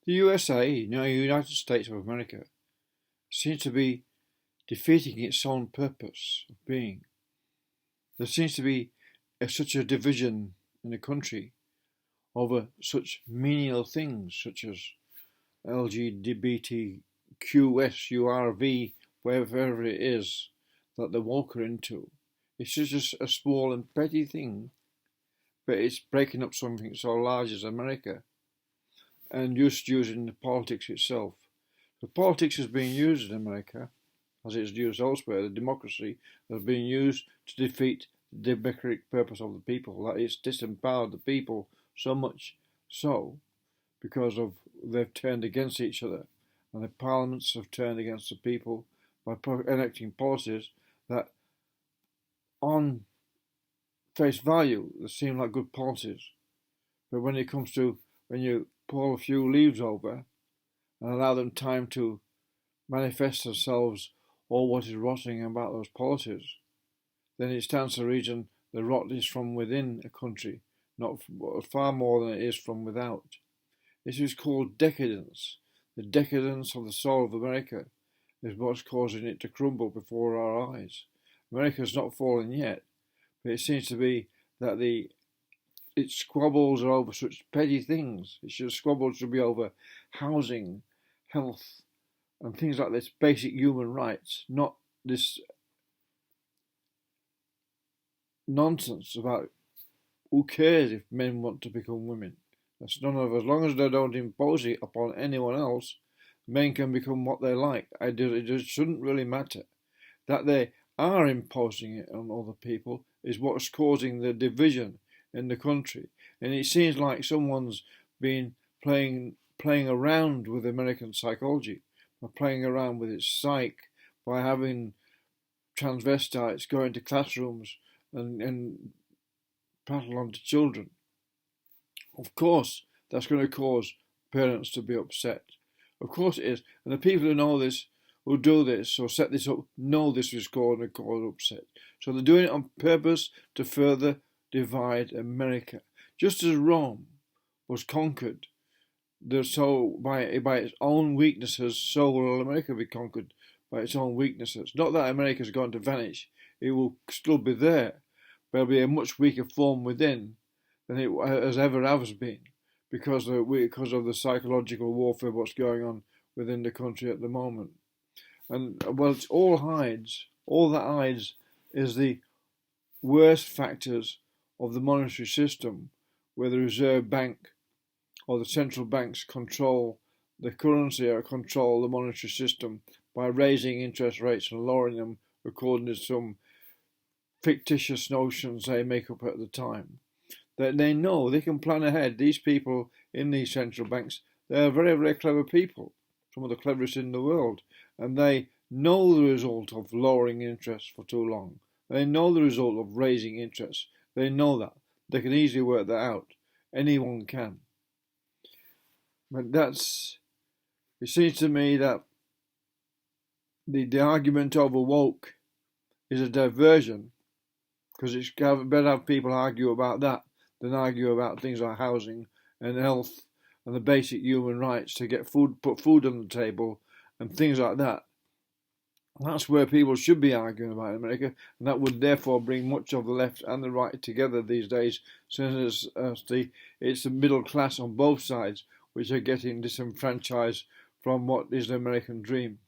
The USA, now United States of America, seems to be defeating its own purpose of being. There seems to be such a division in the country over such menial things such as LGBTQSURV, whatever it is that the woke are into. It's just a small and petty thing, but it's breaking up something so large as America and just using the politics itself. The politics is being used in America, as it's used elsewhere. The democracy has been used to defeat the democratic purpose of the people. That it's disempowered the people so much so because of they've turned against each other, and the parliaments have turned against the people by enacting policies that, on face value, they seem like good policies, but when it comes to when you pull a few leaves over and allow them time to manifest themselves all what is rotting about those policies, then it stands to reason the rot is from within a country, not far more than it is from without. This is called decadence. The decadence of the soul of America is what's causing it to crumble before our eyes. America's not fallen yet, but it seems to be that its squabbles are over such petty things. Squabbles should be over housing, health, and things like this, basic human rights, not this nonsense about who cares if men want to become women. That's none of us. As long as they don't impose it upon anyone else, men can become what they like. It just shouldn't really matter. That they are imposing it on other people is what's causing the division in the country. And it seems like someone's been playing around with American psychology, by playing around with its psyche, by having transvestites go into classrooms and prattle on to children. Of course, that's going to cause parents to be upset. Of course it is. And the people who know this, who do this, or set this up, know this is going to cause upset. So they're doing it on purpose to further divide America. Just as Rome was conquered, so by its own weaknesses, so will America be conquered by its own weaknesses. Not that America is going to vanish. It will still be there, but it'll be a much weaker form within than it has ever has been, because of the psychological warfare what's going on within the country at the moment. And well, all that hides is the worst factors of the monetary system, where the Reserve Bank or the central banks control the currency or control the monetary system by raising interest rates and lowering them according to some fictitious notions they make up at the time. That they know they can plan ahead. These people in these central banks, they're very, very clever people, some of the cleverest in the world, and they know the result of lowering interest for too long. They know the result of raising interest. They know that. They can easily work that out. Anyone can. But it seems to me that the argument over woke is a diversion, because it's better have people argue about that than argue about things like housing and health and the basic human rights to get food, put food on the table and things like that. That's where people should be arguing about in America, and that would therefore bring much of the left and the right together these days, since it's the middle class on both sides which are getting disenfranchised from what is the American dream.